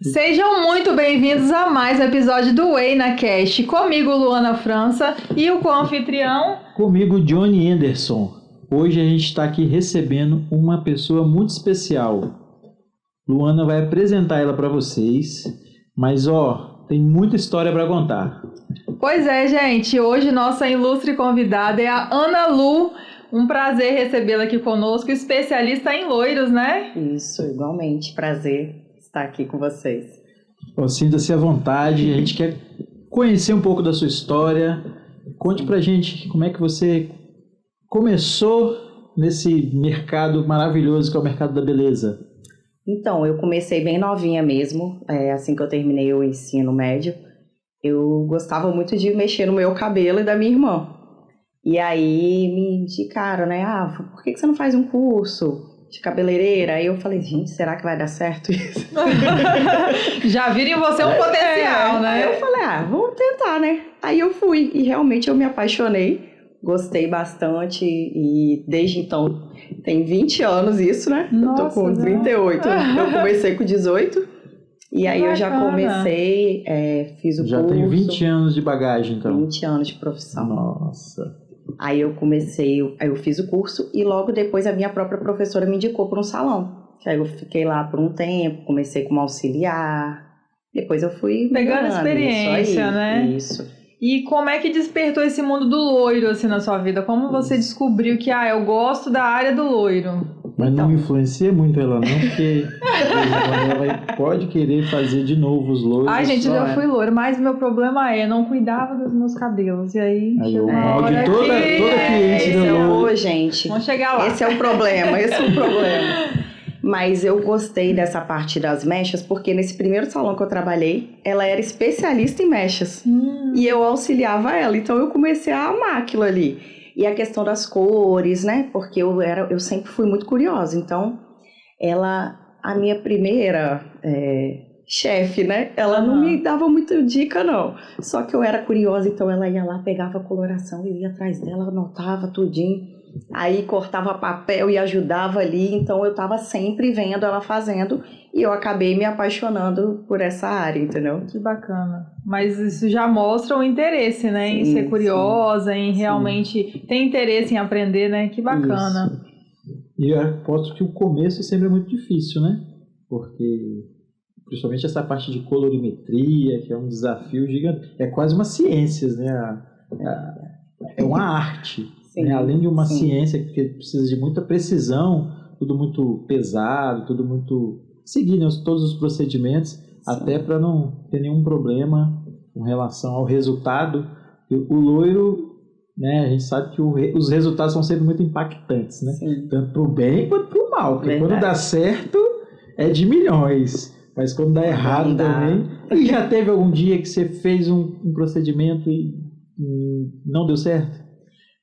Sejam muito bem-vindos a mais um episódio do WaynaCast. Comigo, Luana França, e o co-anfitrião... Comigo, Johnny Anderson. Hoje a gente está aqui recebendo uma pessoa muito especial. Luana vai apresentar ela para vocês, mas tem muita história para contar. Pois é, gente. Hoje nossa ilustre convidada é a Ana Lu. Um prazer recebê-la aqui conosco, especialista em loiros, né? Isso, igualmente. Prazer estar aqui com vocês. Sinta-se à vontade, a gente quer conhecer um pouco da sua história. Conte pra gente como é que você começou nesse mercado maravilhoso que é o mercado da beleza. Então, eu comecei bem novinha mesmo, assim que eu terminei o ensino médio. Eu gostava muito de mexer no meu cabelo e da minha irmã. E aí me indicaram, né? Por que você não faz um curso de cabeleireira? Aí eu falei, gente, será que vai dar certo isso? Já viram em você um potencial, né? Aí eu falei, vamos tentar, né? Aí eu fui e realmente eu me apaixonei, gostei bastante e desde então, tem 20 anos isso, né? Nossa, eu tô com 38, eu comecei com 18 e aí eu já comecei, fiz o curso. Já tenho 20 anos de bagagem, então. 20 anos de profissão. Nossa... Aí eu fiz o curso e logo depois a minha própria professora me indicou para um salão. Que aí eu fiquei lá por um tempo, comecei como auxiliar, depois eu fui pegando experiência, isso aí, né? Isso. E como é que despertou esse mundo do loiro assim na sua vida? Como você descobriu que eu gosto da área do loiro? Mas não influencia muito ela não, porque ela pode querer fazer de novo os loiros. Gente, eu já fui loiro, mas meu problema eu não cuidava dos meus cabelos. E aí o mal de toda cliente do loiro. Gente, vamos chegar lá. Esse é o problema. Mas eu gostei dessa parte das mechas, porque nesse primeiro salão que eu trabalhei, ela era especialista em mechas. E eu auxiliava ela, então eu comecei a amar aquilo ali. E a questão das cores, né? Porque eu sempre fui muito curiosa. Então, a minha primeira chefe, né? Ela não me dava muita dica, não. Só que eu era curiosa, então ela ia lá, pegava a coloração, eu ia atrás dela, anotava tudinho. Aí cortava papel e ajudava ali. Então, eu estava sempre vendo ela fazendo. E eu acabei me apaixonando por essa área, entendeu? Que bacana. Mas isso já mostra o interesse, né? Em ser curiosa, em realmente ter interesse em aprender, né? Que bacana. Isso. E eu aposto que o começo sempre é muito difícil, né? Porque, principalmente essa parte de colorimetria, que é um desafio gigante. É quase uma ciência, né? É uma arte. Né? Além de uma ciência que precisa de muita precisão, tudo muito pesado, tudo muito... seguir todos os procedimentos, até para não ter nenhum problema com relação ao resultado. O loiro, né, a gente sabe que os resultados são sempre muito impactantes, né? Tanto para o bem quanto para o mal. Porque quando dá certo, é de milhões. Mas quando dá errado também... E já teve algum dia que você fez um procedimento e não deu certo?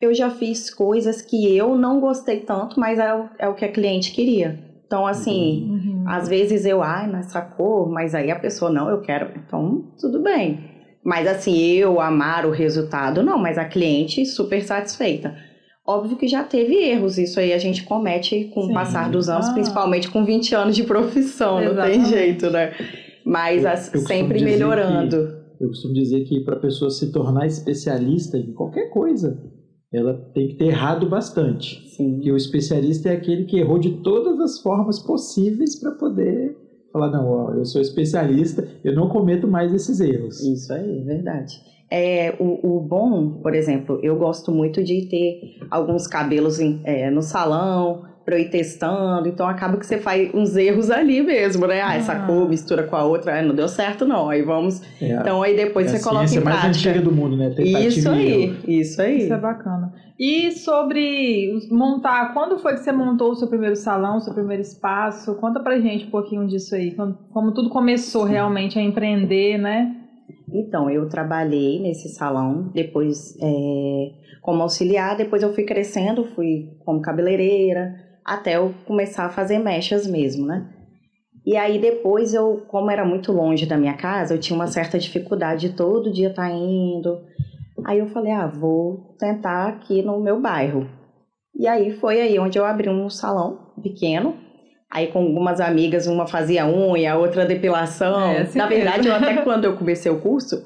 Eu já fiz coisas que eu não gostei tanto, mas é o que a cliente queria. Então, assim, às vezes nessa cor, mas aí a pessoa, não, eu quero, então tudo bem. Mas assim, eu amar o resultado, não, mas a cliente super satisfeita. Óbvio que já teve erros, isso aí a gente comete com o passar dos anos, principalmente com 20 anos de profissão, exatamente. Não tem jeito, né? Mas sempre melhorando. Eu costumo dizer que para a pessoa se tornar especialista em qualquer coisa, ela tem que ter errado bastante. Sim. Porque o especialista é aquele que errou de todas as formas possíveis para poder falar, não, eu sou especialista, eu não cometo mais esses erros. Isso aí, verdade. O bom, por exemplo, eu gosto muito de ter alguns cabelos no salão, para eu ir testando, então acaba que você faz uns erros ali mesmo, né? Essa cor mistura com a outra, não deu certo não, aí vamos... Então aí depois você coloca em prática. É a mais antiga do mundo, né? Isso aí. Isso é bacana. E sobre montar, quando foi que você montou o seu primeiro salão, o seu primeiro espaço? Conta pra gente um pouquinho disso aí, como tudo começou realmente a empreender, né? Então, eu trabalhei nesse salão, depois como auxiliar, depois eu fui crescendo, fui como cabeleireira, até eu começar a fazer mechas mesmo, né? E aí depois como era muito longe da minha casa, eu tinha uma certa dificuldade de todo dia estar indo. Aí eu falei, vou tentar aqui no meu bairro. E aí foi aí onde eu abri um salão pequeno. Aí com algumas amigas, uma fazia unha, a outra depilação. Assim Na verdade, até quando eu comecei o curso,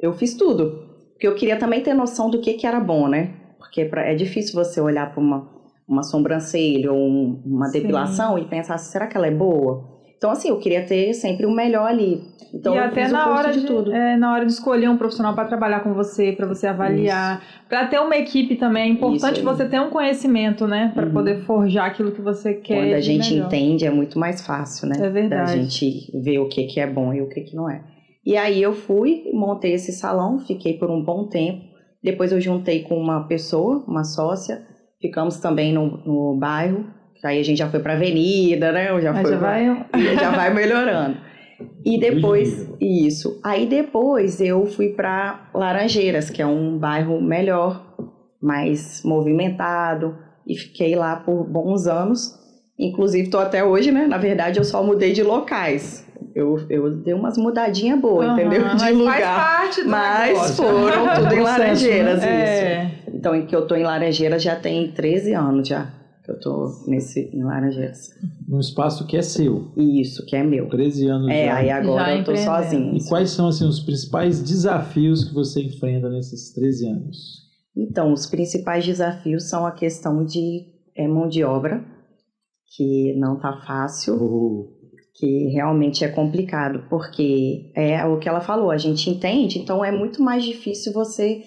eu fiz tudo. Porque eu queria também ter noção do que era bom, né? Porque é difícil você olhar para uma sobrancelha ou uma depilação e pensar, será que ela é boa? Então, assim, eu queria ter sempre o melhor ali. Então, e eu até fiz o curso de tudo. na hora de escolher um profissional para trabalhar com você, para você avaliar, para ter uma equipe também, é importante você ter um conhecimento, né? Para poder forjar aquilo que você quer. Quando a gente entende, é muito mais fácil, né? É verdade. Da gente ver o que é bom e o que não é. E aí eu fui, montei esse salão, fiquei por um bom tempo. Depois eu juntei com uma pessoa, uma sócia, ficamos também no bairro. Aí a gente já foi para a avenida, né? Já vai melhorando. E depois, Aí depois eu fui para Laranjeiras, que é um bairro melhor, mais movimentado. E fiquei lá por bons anos. Inclusive, estou até hoje, né? Na verdade, eu só mudei de locais. Eu dei umas mudadinhas boas, entendeu? De lugar. Faz parte do mas negócio. Foram tudo em Laranjeiras, né? isso. Então, que eu tô em Laranjeiras já tem 13 anos já. Que eu tô em Laranjeiras. Num espaço que é seu. Isso, que é meu. 13 anos já. Aí agora eu tô sozinha. E quais são, assim, os principais desafios que você enfrenta nesses 13 anos? Então, os principais desafios são a questão de mão de obra, que não tá fácil. Que realmente é complicado, porque é o que ela falou, a gente entende, então é muito mais difícil você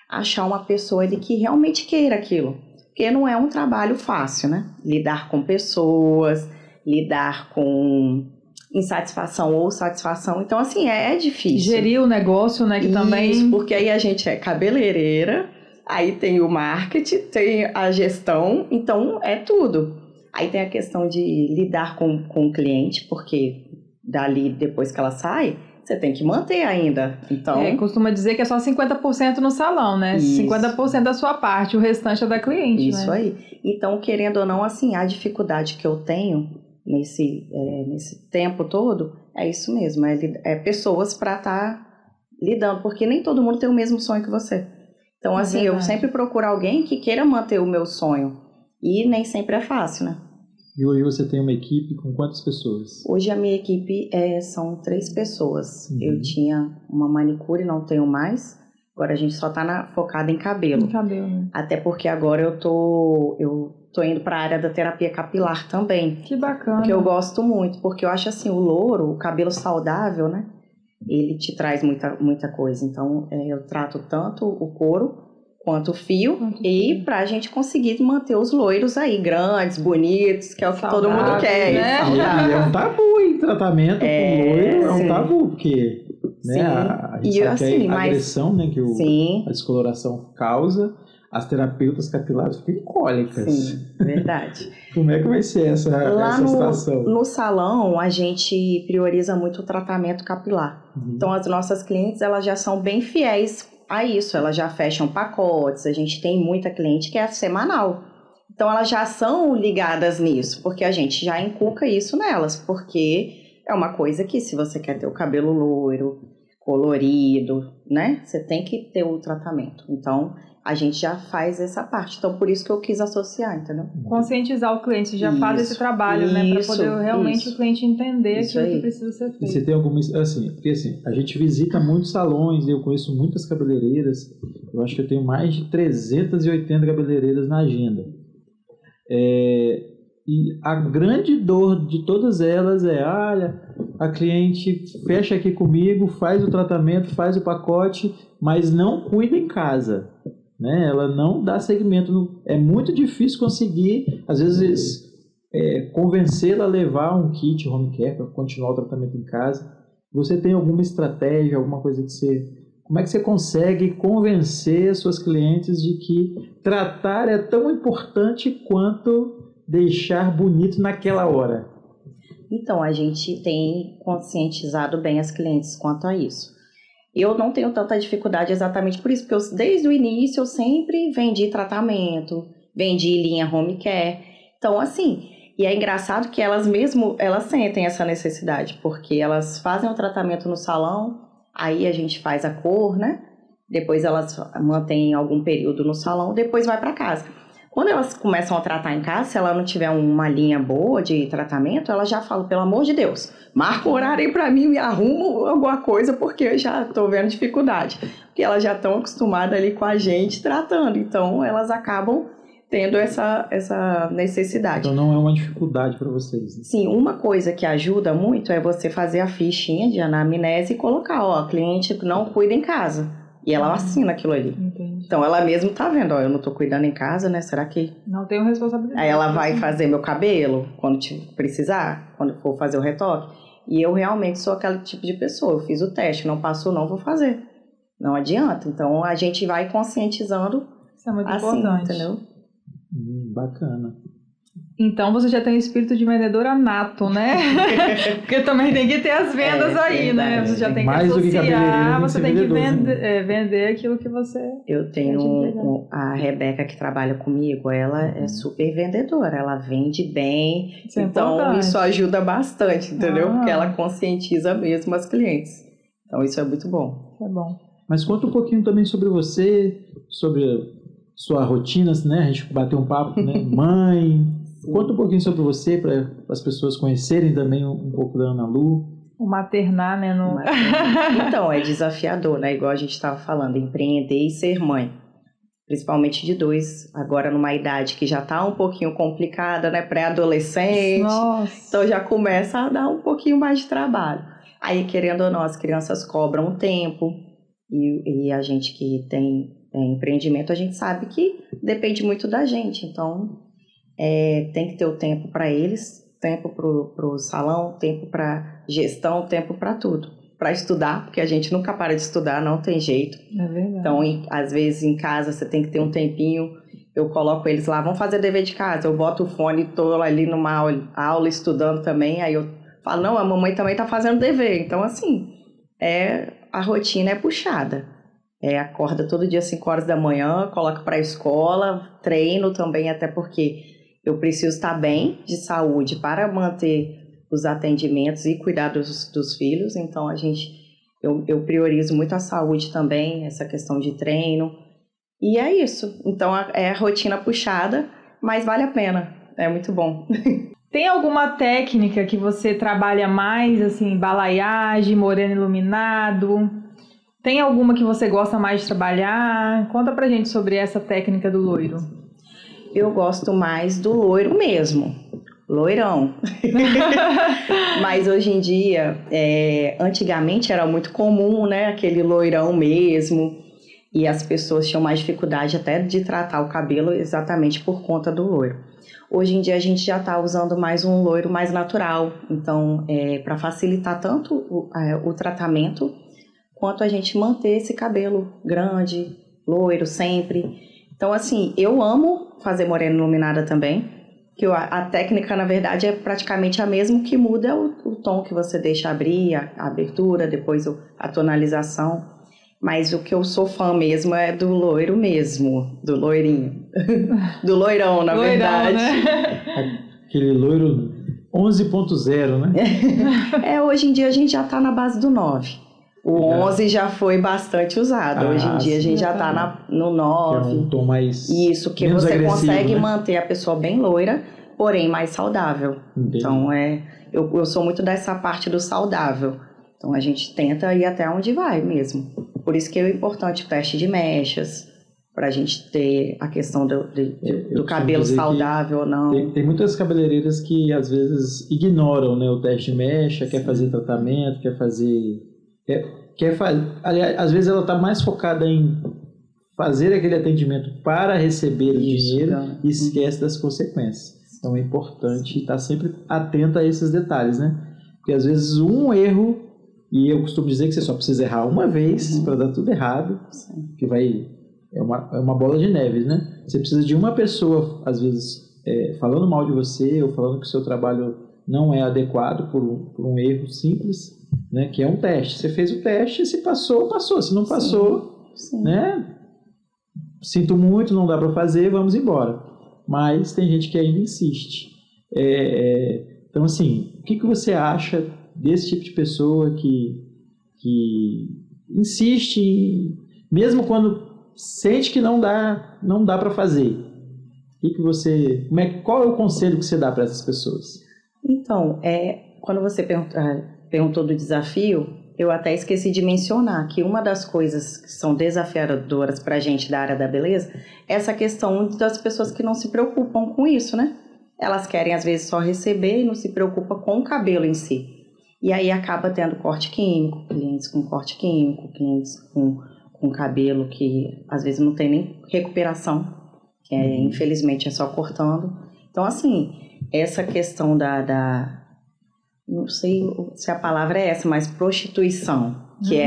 achar uma pessoa ali que realmente queira aquilo, porque não é um trabalho fácil, né? Lidar com pessoas, lidar com insatisfação ou satisfação, então assim, é difícil. Gerir o negócio, né, que isso, também... porque aí a gente é cabeleireira, aí tem o marketing, tem a gestão, então é tudo. Aí tem a questão de lidar com o cliente, porque dali, depois que ela sai, você tem que manter ainda. Então, costuma dizer que é só 50% no salão, né? Isso. 50% da sua parte, o restante é da cliente, isso, né? Aí. Então, querendo ou não, assim, a dificuldade que eu tenho nesse tempo todo, é isso mesmo, é pessoas para estar lidando, porque nem todo mundo tem o mesmo sonho que você. Então, assim, eu sempre procuro alguém que queira manter o meu sonho. E nem sempre é fácil, né? E hoje você tem uma equipe com quantas pessoas? Hoje a minha equipe são 3 pessoas. Eu tinha uma manicure, não tenho mais. Agora a gente só tá focada em cabelo. Né? Até porque agora eu tô indo para a área da terapia capilar também. Que bacana. Que eu gosto muito, porque eu acho assim, o louro, o cabelo saudável, né? Ele te traz muita coisa. Então eu trato tanto o couro quanto o fio, e pra gente conseguir manter os loiros aí, grandes, bonitos, que é o que todo mundo quer. Né? E é um tabu em tratamento com loiro, é um tabu, porque né, a gente sabe que a agressão, né, que a descoloração causa, as terapeutas capilares ficam cólicas. Sim, verdade. Como é que vai ser essa situação? No salão, a gente prioriza muito o tratamento capilar. Então, as nossas clientes, elas já são bem fiéis a isso, elas já fecham pacotes, a gente tem muita cliente que é semanal. Então, elas já são ligadas nisso, porque a gente já inculca isso nelas, porque é uma coisa que se você quer ter o cabelo loiro, colorido, né, você tem que ter o tratamento. Então, a gente já faz essa parte. Então, por isso que eu quis associar, entendeu? Conscientizar o cliente, já faz esse trabalho, né? Para poder realmente o cliente entender aquilo que precisa ser feito. E você tem alguma... Assim, porque assim, a gente visita muitos salões, eu conheço muitas cabeleireiras, eu acho que eu tenho mais de 380 cabeleireiras na agenda. E a grande dor de todas elas é, olha, a cliente fecha aqui comigo, faz o tratamento, faz o pacote, mas não cuida em casa. Né? Ela não dá seguimento. É muito difícil conseguir, às vezes, convencê-la a levar um kit home care para continuar o tratamento em casa. Você tem alguma estratégia, alguma coisa que você... Como é que você consegue convencer suas clientes de que tratar é tão importante quanto deixar bonito naquela hora? Então, a gente tem conscientizado bem as clientes quanto a isso. Eu não tenho tanta dificuldade exatamente por isso, porque desde o início eu sempre vendi tratamento, vendi linha home care. Então, assim, e é engraçado que elas sentem essa necessidade, porque elas fazem o tratamento no salão, aí a gente faz a cor, né? Depois elas mantêm algum período no salão, depois vai para casa. Quando elas começam a tratar em casa, se ela não tiver uma linha boa de tratamento, ela já fala, pelo amor de Deus, marca um horário aí pra mim, me arruma alguma coisa, porque eu já tô vendo dificuldade. Porque elas já estão acostumadas ali com a gente tratando, então elas acabam tendo essa necessidade. Então não é uma dificuldade para vocês. Né? Sim, uma coisa que ajuda muito é você fazer a fichinha de anamnese e colocar, ó, cliente não cuida em casa. E ela assina aquilo ali. Entendi. Então ela mesmo tá vendo, ó, eu não tô cuidando em casa, né? Será que... Não tenho responsabilidade. Aí ela vai fazer meu cabelo quando precisar, quando for fazer o retoque. E eu realmente sou aquele tipo de pessoa. Eu fiz o teste, não passou, não vou fazer. Não adianta. Então a gente vai conscientizando. Isso é muito assim, importante. Entendeu? Bacana. Então você já tem o espírito de vendedora nato, né? Porque também tem que ter as vendas aí, né? Você já tem que mais associar, do que você tem que vendedor, vender aquilo que você... Eu tenho a Rebeca que trabalha comigo, ela é super vendedora, ela vende bem, Isso é então importante. isso ajuda bastante, entendeu? Ah. Porque ela conscientiza mesmo as clientes. Então isso é muito bom. Isso é bom. Mas conta um pouquinho também sobre você, sobre sua rotina, né? A gente bateu um papo, né? Mãe. Conta um pouquinho sobre você para as pessoas conhecerem também um pouco da Ana Lu. O maternar, né? No... Então, é desafiador, né? Igual a gente estava falando, empreender e ser mãe. Principalmente de dois, agora numa idade que já está um pouquinho complicada, né? Pré-adolescente. Nossa. Então já começa a dar um pouquinho mais de trabalho. Aí, querendo ou não, as crianças cobram tempo. E a gente que tem empreendimento, a gente sabe que depende muito da gente. Então... tem que ter o tempo para eles, tempo para o salão, tempo para gestão, tempo para tudo. Para estudar, porque a gente nunca para de estudar, não tem jeito. É verdade. Então, às vezes em casa você tem que ter um tempinho, eu coloco eles lá, vamos fazer dever de casa, eu boto o fone, estou ali numa aula estudando também, aí eu falo, não, a mamãe também está fazendo dever. Então, assim, a rotina é puxada. Acorda todo dia às 5 horas da manhã, coloca para a escola, treino também, até porque... Eu preciso estar bem de saúde para manter os atendimentos e cuidar dos filhos. Então, eu priorizo muito a saúde também, essa questão de treino. E é isso. Então, é a rotina puxada, mas vale a pena. É muito bom. Tem alguma técnica que você trabalha mais, assim, balaiagem, moreno iluminado? Tem alguma que você gosta mais de trabalhar? Conta pra gente sobre essa técnica do loiro. Eu gosto mais do loiro mesmo, loirão. Mas hoje em dia, antigamente era muito comum, né, aquele loirão mesmo. E as pessoas tinham mais dificuldade até de tratar o cabelo exatamente por conta do loiro. Hoje em dia a gente já está usando mais um loiro mais natural. Então, para facilitar tanto o tratamento, quanto a gente manter esse cabelo grande, loiro sempre. Então, assim, eu amo fazer morena iluminada também, que a técnica, na verdade, é praticamente a mesma, o que muda é o tom que você deixa abrir, a abertura, depois a tonalização. Mas o que eu sou fã mesmo é do loiro mesmo, do loirinho. Do loirão, na verdade. Né? Aquele loiro 11.0, né? Hoje em dia a gente já tá na base do 9. O 11 já foi bastante usado. Hoje em dia a gente já tá no 9. Que é um tom mais... Isso, que menos você agressivo, consegue né? manter a pessoa bem loira, porém mais saudável. Entendi. Então, eu sou muito dessa parte do saudável. Então, a gente tenta ir até onde vai mesmo. Por isso que é importante o teste de mechas, para a gente ter a questão do cabelo saudável ou não. Tem muitas cabeleireiras que, às vezes, ignoram, né, o teste de mecha, quer fazer tratamento, quer fazer... Aliás, às vezes ela está mais focada em fazer aquele atendimento para receber o dinheiro e esquece das consequências. Então é importante estar sempre atento a esses detalhes, né? Porque às vezes um erro, e eu costumo dizer que você só precisa errar uma vez para dar tudo errado, que é uma bola de neve, né? Você precisa de uma pessoa, às vezes, falando mal de você ou falando que o seu trabalho não é adequado por um erro simples, né, que é um teste. Você fez o teste, se passou, passou. Se não passou, né, sinto muito, não dá para fazer, vamos embora. Mas tem gente que ainda insiste. Então, assim, o que você acha desse tipo de pessoa que insiste, mesmo quando sente que não dá para fazer? Qual é o conselho que você dá para essas pessoas? Então, quando você perguntou do desafio, eu até esqueci de mencionar que uma das coisas que são desafiadoras para a gente da área da beleza é essa questão das pessoas que não se preocupam com isso, né? Elas querem, às vezes, só receber e não se preocupam com o cabelo em si. E aí acaba tendo corte químico, clientes com corte químico, clientes com cabelo que, às vezes, não tem nem recuperação, que infelizmente é só cortando. Então, assim, essa questão não sei se a palavra é essa, mas prostituição, que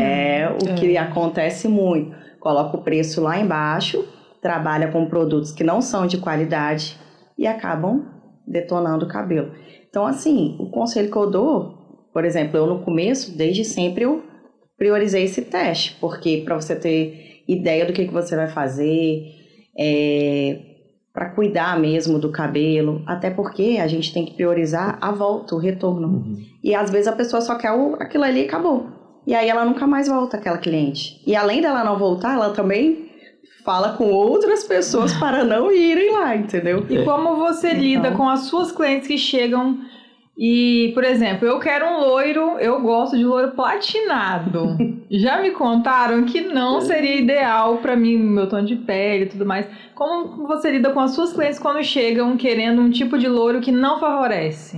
que acontece muito. Coloca o preço lá embaixo, trabalha com produtos que não são de qualidade e acabam detonando o cabelo. Então, assim, o conselho que eu dou, por exemplo, eu no começo, desde sempre, eu priorizei esse teste, porque para você ter ideia do que você vai fazer, para cuidar mesmo do cabelo, até porque a gente tem que priorizar a volta, o retorno. E às vezes a pessoa só quer aquilo ali e acabou. E aí ela nunca mais volta, aquela cliente. E além dela não voltar, ela também fala com outras pessoas para não irem lá, entendeu? E como você lida com as suas clientes que chegam e, por exemplo, eu quero um loiro, eu gosto de loiro platinado. Já me contaram que não seria ideal para mim, meu tom de pele e tudo mais. Como você lida com as suas clientes quando chegam querendo um tipo de loiro que não favorece?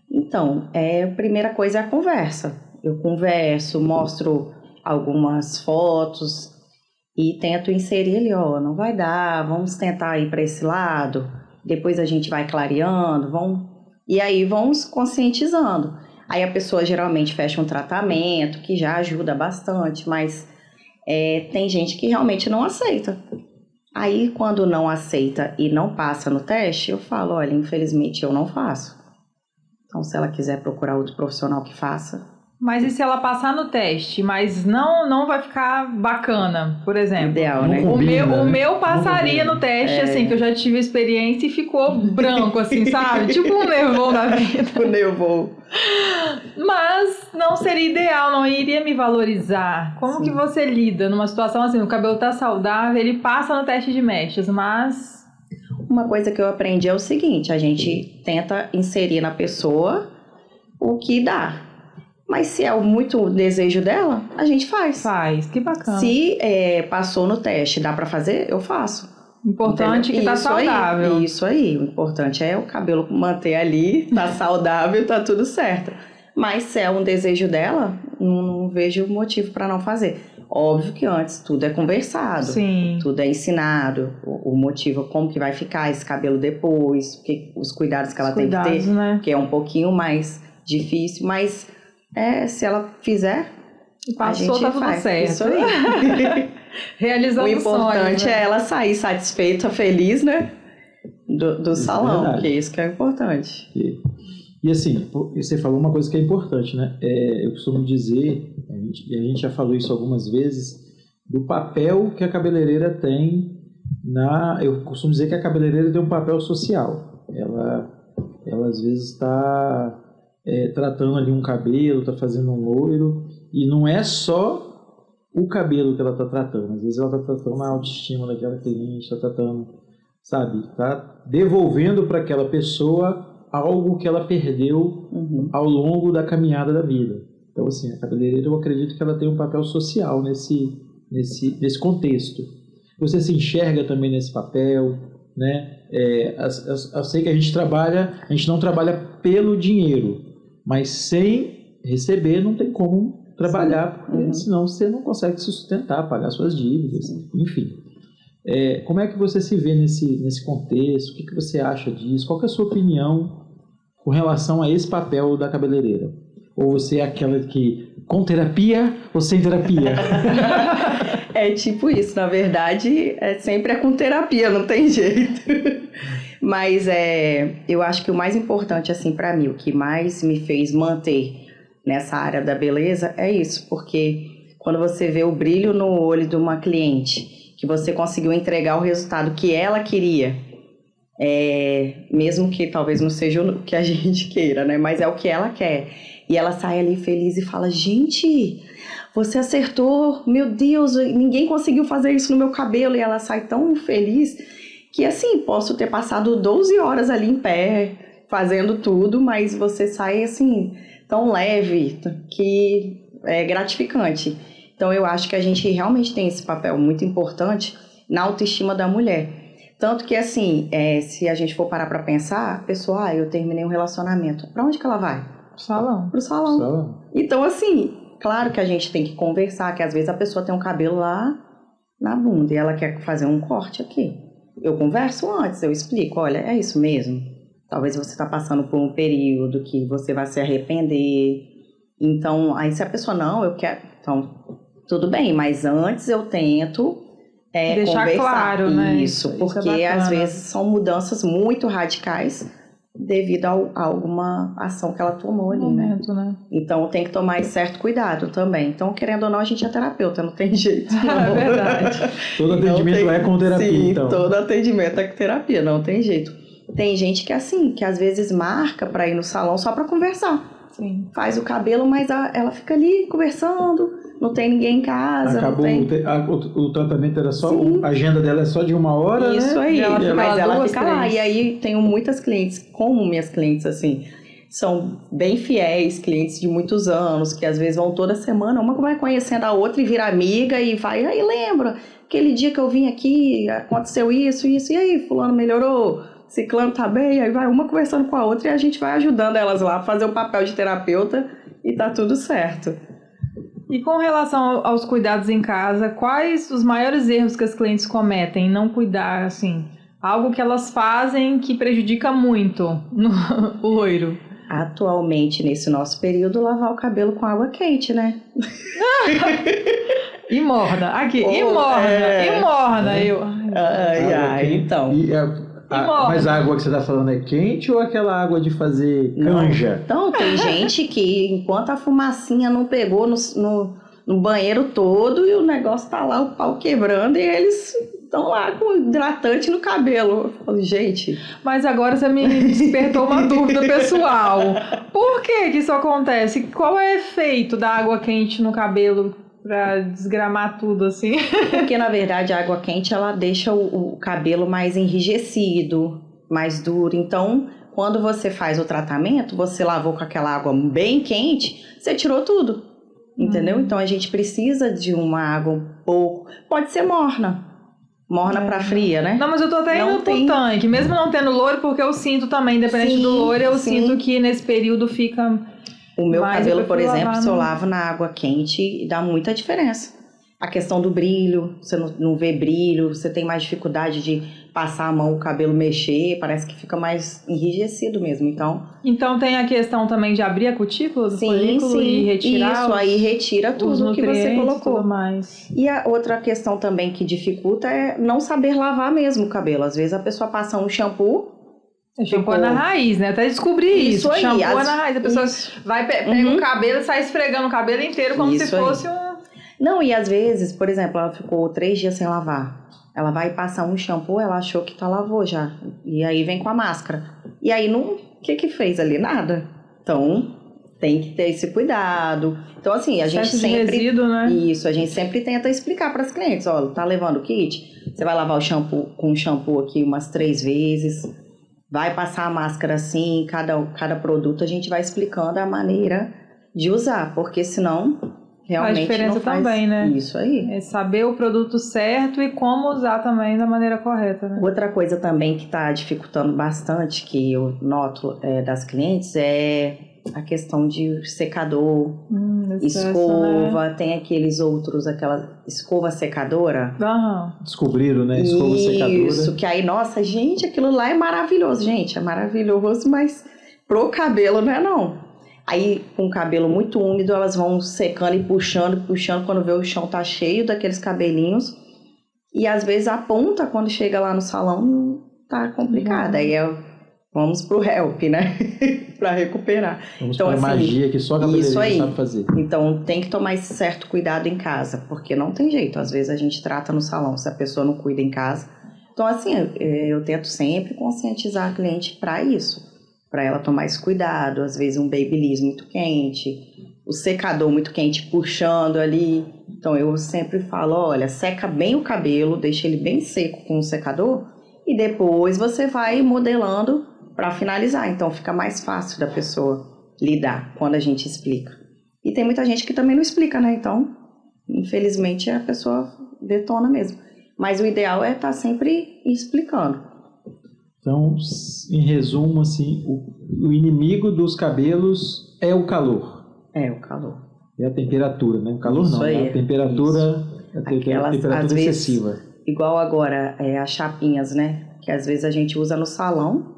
Então, a primeira coisa é a conversa. Eu converso, mostro algumas fotos e tento inserir ali, não vai dar, vamos tentar ir para esse lado, depois a gente vai clareando, e aí vamos conscientizando. Aí a pessoa geralmente fecha um tratamento, que já ajuda bastante, mas tem gente que realmente não aceita. Aí quando não aceita e não passa no teste, eu falo, olha, infelizmente eu não faço. Então se ela quiser procurar outro profissional que faça. Mas e se ela passar no teste, mas não vai ficar bacana, por exemplo? Ideal, né? O meu passaria no teste, assim, que eu já tive experiência e ficou branco, assim, sabe? Tipo um Nervol da vida. O Nervol. Mas não seria ideal, não iria me valorizar. Como que você lida numa situação assim, o cabelo tá saudável, ele passa no teste de mechas, mas... Uma coisa que eu aprendi é o seguinte, a gente tenta inserir na pessoa o que dá. Mas se é muito desejo dela, a gente faz. Faz, que bacana. Se passou no teste, dá pra fazer, eu faço. Importante que tá saudável. Isso aí, o importante é o cabelo manter ali, tá saudável, tá tudo certo. Mas se é um desejo dela, não vejo motivo pra não fazer. Óbvio que antes tudo é conversado, Sim. Tudo é ensinado, o motivo, como que vai ficar esse cabelo depois, os cuidados que ela tem que ter, né? Que é um pouquinho mais difícil, mas se ela fizer, passou, a gente tá tudo faz. certo. Isso aí. Realizando o importante sonhos, né? é ela sair satisfeita, feliz, né? Do salão, que é isso que é importante. E assim, você falou uma coisa que é importante, né? Eu costumo dizer, e a gente já falou isso algumas vezes, do papel que a cabeleireira tem eu costumo dizer que a cabeleireira tem um papel social. Ela às vezes está tratando ali um cabelo, está fazendo um loiro, e não é só o cabelo que ela está tratando. Às vezes ela está tratando a autoestima daquela cliente, está tratando, sabe? Está devolvendo para aquela pessoa algo que ela perdeu ao longo da caminhada da vida. Então, assim, a cabeleireira, eu acredito que ela tem um papel social nesse contexto. Você se enxerga também nesse papel, né? Eu sei que a gente não trabalha pelo dinheiro, mas sem receber não tem como trabalhar, porque senão você não consegue se sustentar, pagar suas dívidas, enfim. Como é que você se vê nesse contexto? O que você acha disso? Qual que é a sua opinião com relação a esse papel da cabeleireira? Ou você é aquela que com terapia ou sem terapia? É tipo isso, na verdade, sempre com terapia, não tem jeito. Mas eu acho que o mais importante, assim, para mim, o que mais me fez manter nessa área da beleza é isso, porque quando você vê o brilho no olho de uma cliente, que você conseguiu entregar o resultado que ela queria, mesmo que talvez não seja o que a gente queira, né? Mas é o que ela quer. E ela sai ali feliz e fala, gente, você acertou, meu Deus, ninguém conseguiu fazer isso no meu cabelo. E ela sai tão feliz. que assim, posso ter passado 12 horas ali em pé, fazendo tudo, mas você sai assim, tão leve, que é gratificante. Então eu acho que a gente realmente tem esse papel muito importante na autoestima da mulher. Tanto que assim, se a gente for parar pra pensar, a pessoa, eu terminei um relacionamento, pra onde que ela vai? Salão. Pro salão. Então assim, claro que a gente tem que conversar, que às vezes a pessoa tem um cabelo lá na bunda e ela quer fazer um corte aqui. Eu converso antes, eu explico, olha, é isso mesmo. Talvez você está passando por um período que você vai se arrepender. Então, aí se a pessoa, não, eu quero... Então, tudo bem, mas antes eu tento deixar conversar. Claro, né? Isso, porque às vezes são mudanças muito radicais devido a alguma ação que ela tomou ali, momento, né? Então tem que tomar certo cuidado também. Então, querendo ou não, a gente é terapeuta, não tem jeito. É verdade. Todo atendimento é com terapia, sim, então. Todo atendimento é com terapia, não tem jeito. Tem gente que assim, que às vezes marca pra ir no salão só pra conversar. Sim. Faz o cabelo, mas ela fica ali conversando, não tem ninguém em casa. Acabou o tratamento, era só, a agenda dela é só de 1 hora, isso, né? aí, mas ela 2, fica lá. 3. E aí tenho muitas clientes, como minhas clientes, assim, são bem fiéis, clientes de muitos anos, que às vezes vão toda semana, uma vai conhecendo a outra e vira amiga e vai, aí lembra, aquele dia que eu vim aqui, aconteceu isso, e aí, fulano melhorou, ciclano tá bem, aí vai uma conversando com a outra e a gente vai ajudando elas lá a fazer o papel de terapeuta e tá tudo certo. E com relação aos cuidados em casa, quais os maiores erros que as clientes cometem em não cuidar, assim, algo que elas fazem que prejudica muito o loiro? Atualmente, nesse nosso período, lavar o cabelo com água quente, né? E morna, aqui, e morna, eu... Então... Mas a água que você está falando é quente ou aquela água de fazer canja? Então, tem gente que enquanto a fumacinha não pegou no banheiro todo e o negócio tá lá, o pau quebrando, e eles estão lá com hidratante no cabelo. Eu falo, gente... Mas agora você me despertou uma dúvida pessoal. Por que isso acontece? Qual é o efeito da água quente no cabelo pra desgramar tudo assim? Porque, na verdade, a água quente, ela deixa o cabelo mais enrijecido, mais duro. Então, quando você faz o tratamento, você lavou com aquela água bem quente, você tirou tudo, entendeu? Então, a gente precisa de uma água um pouco... Pode ser morna pra fria, né? Não, mas eu tô até indo pro tanque, mesmo não tendo loiro, porque eu sinto também, independente do loiro, eu sinto que nesse período fica... O meu cabelo, por exemplo, se eu lavo na água quente, dá muita diferença. A questão do brilho, você não vê brilho, você tem mais dificuldade de passar a mão, o cabelo mexer, parece que fica mais enrijecido mesmo, Então tem a questão também de abrir a cutícula do folículo e retirar isso, aí retira tudo que você colocou. Tudo mais. E a outra questão também que dificulta é não saber lavar mesmo o cabelo. Às vezes a pessoa passa um shampoo, shampoo na raiz, né? Até descobri isso. Aí, shampoo na raiz. A pessoa pega o cabelo e sai esfregando o cabelo inteiro como se fosse um... Não, e às vezes, por exemplo, ela ficou 3 dias sem lavar. Ela vai passar um shampoo, ela achou que lavou já. E aí vem com a máscara. E aí, o que fez ali? Nada. Então, tem que ter esse cuidado. Então, assim, a gente sempre... resíduo, né? Isso, a gente sempre tenta explicar para as clientes. Ó, tá levando o kit? Você vai lavar o shampoo com o shampoo aqui umas 3 vezes. Vai passar a máscara assim, cada produto a gente vai explicando a maneira de usar, porque senão realmente faz diferença não faz também, né? Isso aí. É saber o produto certo e como usar também da maneira correta, né? Outra coisa também que está dificultando bastante, que eu noto das clientes, é a questão de secador, escova, né? Tem aqueles outros, aquela escova secadora. Descobriram, né? Escova secadora. Isso, que aí, nossa, gente, aquilo lá é maravilhoso. Gente, é maravilhoso, mas pro cabelo não é não. Aí, com o cabelo muito úmido, elas vão secando e puxando, quando vê o chão tá cheio daqueles cabelinhos. E às vezes a ponta, quando chega lá no salão, tá complicada. Aí vamos pro help, né? Pra recuperar. Vamos pra magia que só a cabeleireira sabe fazer. Então, tem que tomar esse certo cuidado em casa, porque não tem jeito. Às vezes a gente trata no salão, se a pessoa não cuida em casa. Então, assim, eu tento sempre conscientizar a cliente para isso. Para ela tomar esse cuidado. Às vezes um babyliss muito quente, o secador muito quente puxando ali. Então, eu sempre falo, olha, seca bem o cabelo, deixa ele bem seco com o secador e depois você vai modelando para finalizar. Então fica mais fácil da pessoa lidar quando a gente explica. E tem muita gente que também não explica, né? Então, infelizmente, a pessoa detona mesmo. Mas o ideal é estar sempre explicando. Então, em resumo, assim, o inimigo dos cabelos é o calor. É, o calor. É a temperatura, né? O calor Isso não, aí, né? A temperatura, temperatura excessiva. Vezes, igual agora, as chapinhas, né? Que às vezes a gente usa no salão,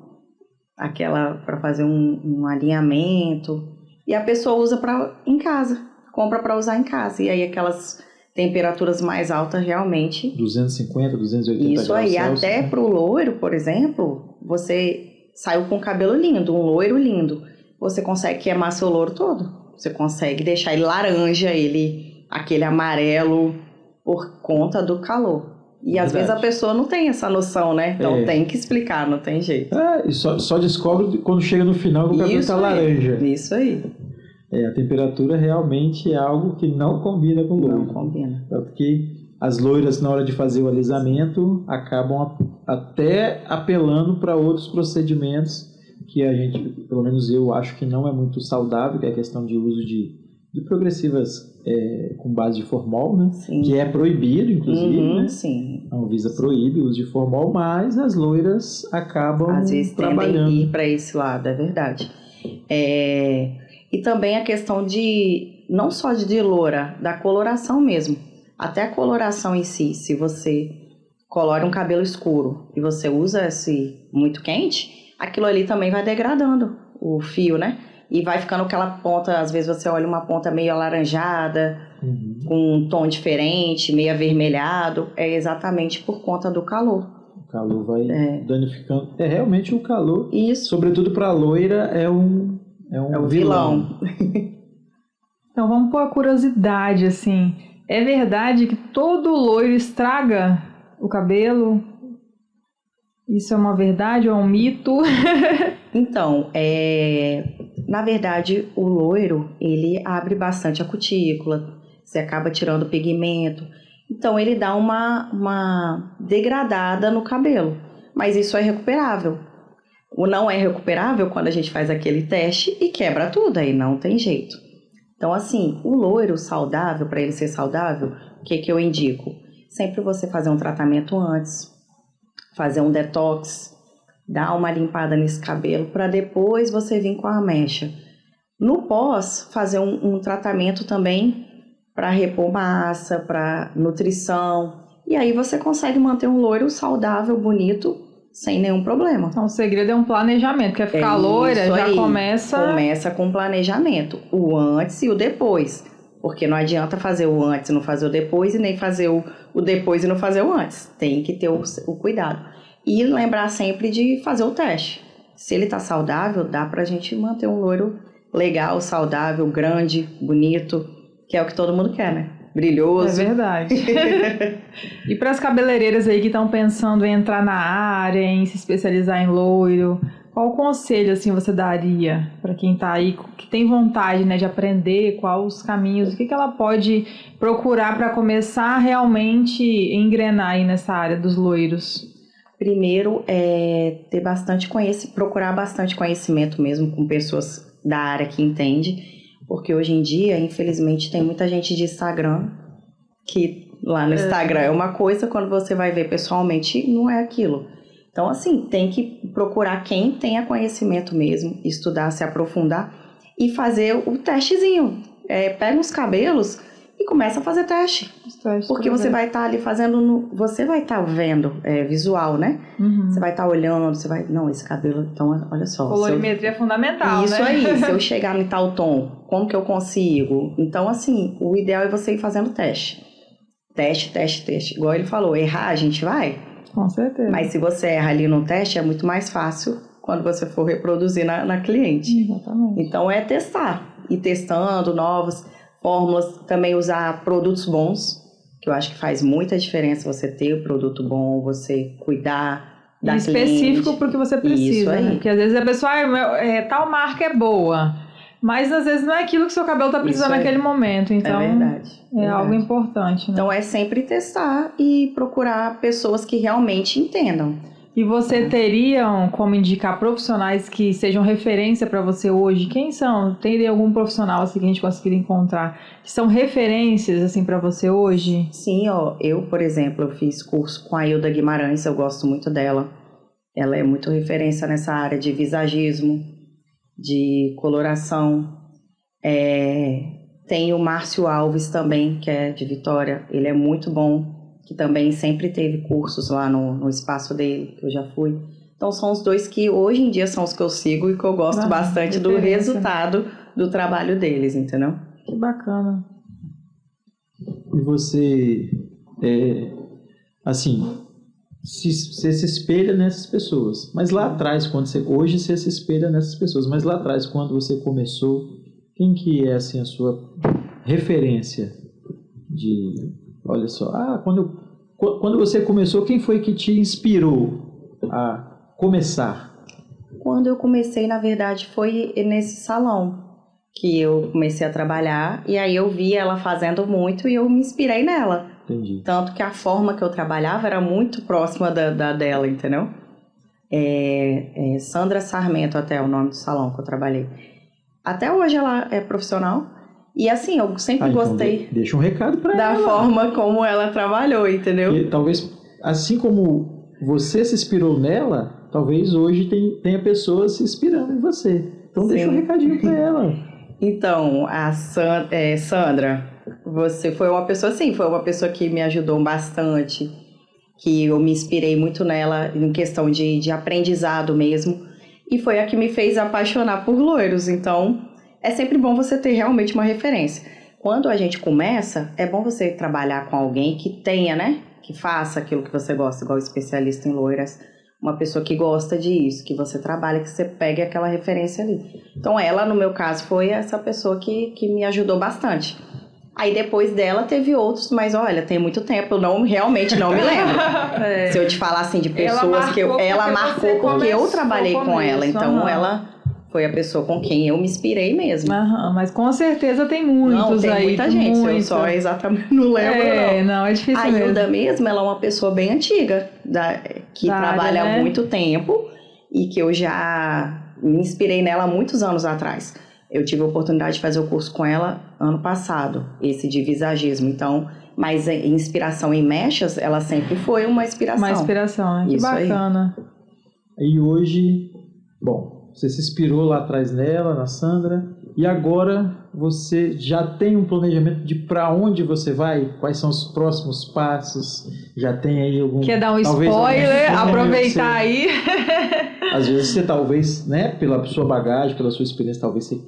aquela para fazer um alinhamento, e a pessoa usa em casa, compra para usar em casa. E aí aquelas temperaturas mais altas realmente... 250, 280 isso graus aí, Celsius, até né? pro loiro, por exemplo, você saiu com o cabelo lindo, um loiro lindo, você consegue queimar seu loiro todo. Você consegue deixar ele laranja, aquele amarelo, por conta do calor. E às vezes a pessoa não tem essa noção, né? Então tem que explicar, não tem jeito. E só descobre quando chega no final que o cabelo está laranja. Isso aí. A temperatura realmente é algo que não combina com o loiro. Não combina. Tanto que as loiras, na hora de fazer o alisamento, acabam até apelando para outros procedimentos que a gente, pelo menos eu, acho que não é muito saudável, que é a questão de uso de progressivas com base de formol, né? Sim. Que é proibido, inclusive, né? Sim. A Anvisa proíbe o uso de formol, mas as loiras acabam às vezes trabalhando. Tendem a ir para esse lado, é verdade. E também a questão não só de loura, da coloração mesmo. Até a coloração em si, se você colore um cabelo escuro e você usa esse muito quente, aquilo ali também vai degradando o fio, né? E vai ficando aquela ponta, às vezes você olha uma ponta meio alaranjada, com um tom diferente, meio avermelhado, é exatamente por conta do calor. O calor vai danificando. Realmente o calor, isso, sobretudo para a loira, é um vilão. Então vamos pôr a curiosidade, assim. É verdade que todo loiro estraga o cabelo? Isso é uma verdade ou é um mito? Então, na verdade, o loiro, ele abre bastante a cutícula, você acaba tirando o pigmento, então ele dá uma degradada no cabelo, mas isso é recuperável. O não é recuperável quando a gente faz aquele teste e quebra tudo, aí não tem jeito. Então, assim, o loiro saudável, para ele ser saudável, o que eu indico? Sempre você fazer um tratamento antes, fazer um detox, dar uma limpada nesse cabelo para depois você vir com a mecha. No pós, fazer um tratamento também para repor massa, para nutrição. E aí você consegue manter um loiro saudável, bonito, sem nenhum problema. Então o segredo é um planejamento, quer ficar loira, já começa... Começa com planejamento, o antes e o depois. Porque não adianta fazer o antes e não fazer o depois, e nem fazer o depois e não fazer o antes. Tem que ter o cuidado. E lembrar sempre de fazer o teste. Se ele tá saudável, dá pra gente manter um loiro legal, saudável, grande, bonito, que é o que todo mundo quer, né? Brilhoso. É verdade. E para as cabeleireiras aí que estão pensando em entrar na área, em se especializar em loiro, qual conselho assim você daria para quem está aí, que tem vontade, né, de aprender, quais os caminhos, o que ela pode procurar para começar a realmente engrenar aí nessa área dos loiros? Primeiro ter procurar bastante conhecimento mesmo com pessoas da área que entende. Porque hoje em dia, infelizmente, tem muita gente de Instagram que lá no Instagram é uma coisa, quando você vai ver pessoalmente, não é aquilo. Então, assim, tem que procurar quem tenha conhecimento mesmo, estudar, se aprofundar e fazer o testezinho. Pega os cabelos e começa a fazer teste. Porque você vai estar ali fazendo, você vai estar vendo visual, né? Uhum. Você vai estar olhando, não, esse cabelo, então, olha só. Colorimetria é fundamental, isso, né? Isso aí, se eu chegar em tal tom, como que eu consigo? Então, assim, o ideal é você ir fazendo teste. Teste. Igual ele falou, errar a gente vai. Com certeza. Mas se você erra ali no teste, é muito mais fácil quando você for reproduzir na cliente. Exatamente. Então, é testar. Ir testando novas fórmulas, também usar produtos bons, que eu acho que faz muita diferença você ter o produto bom, você cuidar da cliente. Específico para o que você precisa, isso aí. Né? Porque às vezes a pessoa, tal marca é boa, mas às vezes não é aquilo que o seu cabelo está precisando naquele momento. Então, é verdade. Algo importante. Né? Então, é sempre testar e procurar pessoas que realmente entendam. E você teriam como indicar profissionais que sejam referência para você hoje? Quem são? Teria algum profissional assim que a gente conseguiria encontrar que são referências assim para você hoje? Sim, ó, eu, por exemplo, eu fiz curso com a Hilda Guimarães, eu gosto muito dela. Ela é muito referência nessa área de visagismo, de coloração. Tem o Márcio Alves também, que é de Vitória, ele é muito bom, que também sempre teve cursos lá no espaço dele, que eu já fui. Então são os dois que hoje em dia são os que eu sigo e que eu gosto bastante do resultado do trabalho deles, entendeu? Que bacana. E você, assim, você se espelha nessas pessoas, mas lá atrás, hoje você se espelha nessas pessoas, mas lá atrás, quando você começou, quem que é assim a sua referência de... Olha só, quando você começou, quem foi que te inspirou a começar? Quando eu comecei, na verdade, foi nesse salão que eu comecei a trabalhar, e aí eu vi ela fazendo muito e eu me inspirei nela. Entendi. Tanto que a forma que eu trabalhava era muito próxima da dela, entendeu? Sandra Sarmento até é o nome do salão que eu trabalhei. Até hoje ela é profissional. E assim, eu sempre gostei. Então deixa um recado para ela. Da forma como ela trabalhou, entendeu? E talvez, assim como você se inspirou nela, talvez hoje tenha pessoas se inspirando em você. Então deixa um recadinho para ela. Então, a Sandra, você foi uma pessoa, sim, foi uma pessoa que me ajudou bastante, que eu me inspirei muito nela em questão de aprendizado mesmo. E foi a que me fez apaixonar por loiros, então... É sempre bom você ter realmente uma referência. Quando a gente começa, é bom você trabalhar com alguém que tenha, né? Que faça aquilo que você gosta, igual especialista em loiras. Uma pessoa que gosta disso, que você trabalha, que você pegue aquela referência ali. Então ela, no meu caso, foi essa pessoa que me ajudou bastante. Aí depois dela teve outros, mas olha, tem muito tempo, eu realmente não me lembro. Se eu te falar assim de pessoas que ela marcou porque eu trabalhei com ela. Então ela... Foi a pessoa com quem eu me inspirei mesmo. Mas com certeza tem muitos aí. Não, tem muita gente. Eu só exatamente não lembro, não. É difícil mesmo. A Hilda mesmo, ela é uma pessoa bem antiga, que trabalha há muito tempo e que eu já me inspirei nela há muitos anos atrás. Eu tive a oportunidade de fazer o curso com ela ano passado, esse de visagismo. Então, mas a inspiração em mechas, ela sempre foi uma inspiração. Uma inspiração, né? Que bacana. E hoje, bom... Você se inspirou lá atrás nela, na Sandra, e agora você já tem um planejamento de para onde você vai? Quais são os próximos passos? Já tem aí algum... Quer dar um spoiler? Aproveitar aí. Às vezes você talvez, né, pela sua bagagem, pela sua experiência, talvez você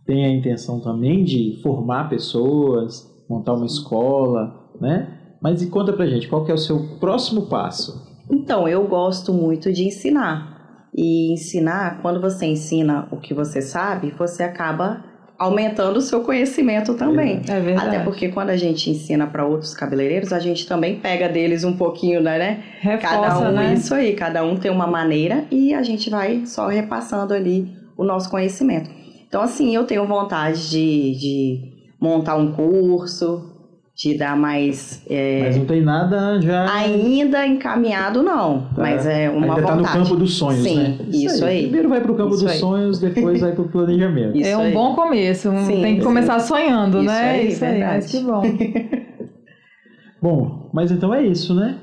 tenha a intenção também de formar pessoas, montar uma escola, né? Mas conta pra gente, qual que é o seu próximo passo? Então, eu gosto muito de ensinar. E ensinar, quando você ensina o que você sabe, você acaba aumentando o seu conhecimento também. É verdade. Até porque quando a gente ensina para outros cabeleireiros, a gente também pega deles um pouquinho, né? Reforça, cada um, né? Isso aí, cada um tem uma maneira e a gente vai só repassando ali o nosso conhecimento. Então, assim, eu tenho vontade de montar um curso, de dar mais... Mas não tem nada já... Ainda encaminhado, não. Tá. Mas é uma vontade. Ainda tá no campo dos sonhos, sim, né? Isso aí. Primeiro vai pro campo dos sonhos, depois vai pro planejamento. É um bom começo. Sim, tem que começar sonhando, isso né? Aí, isso aí, mas que bom. Bom, mas então é isso, né?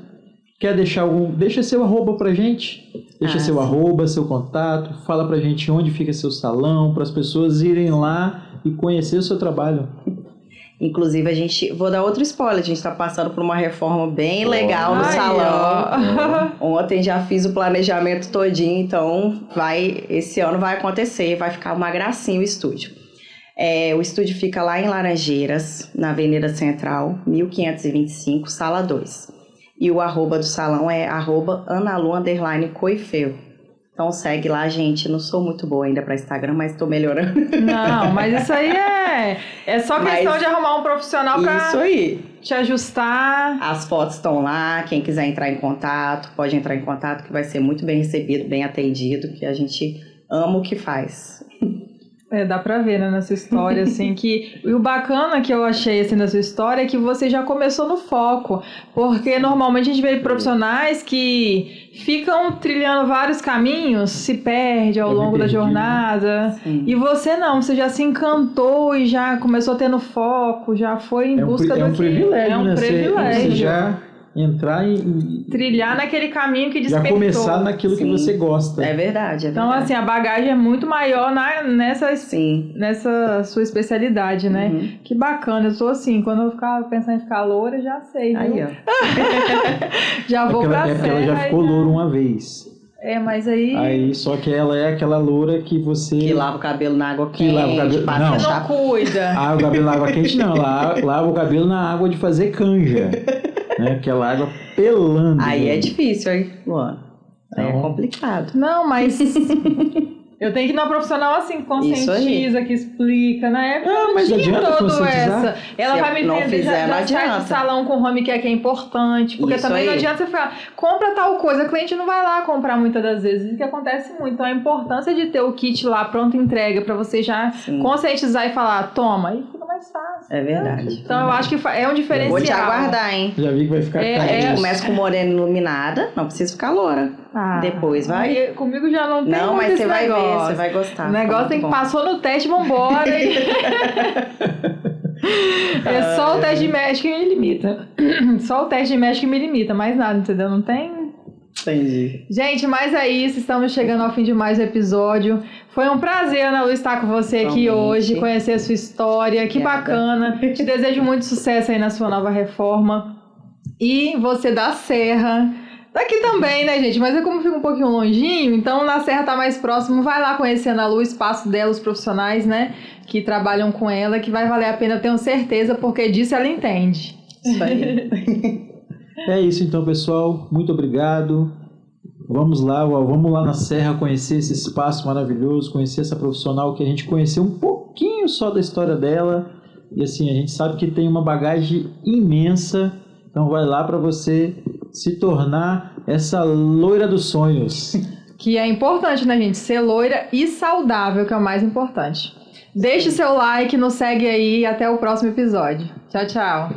Quer deixar algum... Deixa seu arroba pra gente. Deixa seu arroba, seu contato. Fala pra gente onde fica seu salão, para as pessoas irem lá e conhecer o seu trabalho. Inclusive, vou dar outro spoiler, a gente está passando por uma reforma bem legal no salão. Ontem já fiz o planejamento todinho, então esse ano vai acontecer, vai ficar uma gracinha o estúdio. O estúdio fica lá em Laranjeiras, na Avenida Central, 1525, sala 2. E o arroba do salão é @analu_coifeu. Então segue lá, gente. Não sou muito boa ainda para Instagram, mas estou melhorando. Não, mas isso aí é só questão de arrumar um profissional para te ajustar. As fotos estão lá. Quem quiser entrar em contato, pode entrar em contato, que vai ser muito bem recebido, bem atendido, que a gente ama o que faz. Dá pra ver, né, nessa história, assim, e o bacana que eu achei, assim, da sua história é que você já começou no foco, porque normalmente a gente vê profissionais que ficam trilhando vários caminhos, se perde ao longo da jornada, e você não, você já se encantou e já começou tendo foco, já foi em busca do que... É um privilégio, é um né? privilégio. Você já entrar e trilhar naquele caminho que despertou. Já começar naquilo que você gosta. É verdade, Então, assim, a bagagem é muito maior nessa sua especialidade, né? Uhum. Que bacana. Eu sou assim, quando eu ficava pensando em ficar loura, já sei, viu? Aí, ó. Já vou pra serra. Ela já ficou loura uma vez. Mas aí... Só que ela é aquela loura que você... Que lava o cabelo na água quente. Que lava o cabelo... Não. Não cuida. O cabelo na água quente não. Ela lava o cabelo na água de fazer canja. Né? Aquela água pelando. Aí é difícil, hein, Luana? Aí é Então... complicado. Não, mas... Eu tenho que ir numa profissional assim, que conscientiza, que explica. Na época não mas tinha adianta todo conscientizar? essa. Ela vai me entender, já sai de salão com home care que é importante. Porque Isso também aí. não adianta você falar, compra tal coisa. O cliente não vai lá comprar muitas das vezes. Isso que acontece muito. Então a importância de ter o kit lá, pronta entrega, pra você já conscientizar e falar, toma, aí fica mais fácil. É verdade. Então eu acho que é um diferencial. Vou te aguardar, hein? Já vi que vai ficar Começa com morena iluminada, não precisa ficar loura. Depois vai. Comigo já não tem Não, mas você vai negócio. ver, você vai gostar. O negócio tem que passou no teste, vambora. É só o teste de médico que me limita. Só o teste de médico que me limita, mais nada, entendeu? Não tem... Entendi. Gente, mas é isso, estamos chegando ao fim de mais um episódio. Foi um prazer, Ana Lu, estar com você aqui hoje, conhecer a sua história, que bacana. Te desejo muito sucesso aí na sua nova reforma. E você da Serra... Daqui também, né, gente? Mas como fica um pouquinho longinho, então na Serra tá mais próximo, vai lá conhecer a Ana Lu, o espaço dela, os profissionais, né, que trabalham com ela, que vai valer a pena, eu tenho certeza, porque disso ela entende. Isso aí. É isso então, pessoal. Muito obrigado. Vamos lá na Serra conhecer esse espaço maravilhoso, conhecer essa profissional que a gente conheceu um pouquinho só da história dela. E assim, a gente sabe que tem uma bagagem imensa. Então vai lá para você se tornar essa loira dos sonhos. Que é importante, né, gente? Ser loira e saudável, que é o mais importante. Deixe seu like, nos segue aí e até o próximo episódio. Tchau, tchau.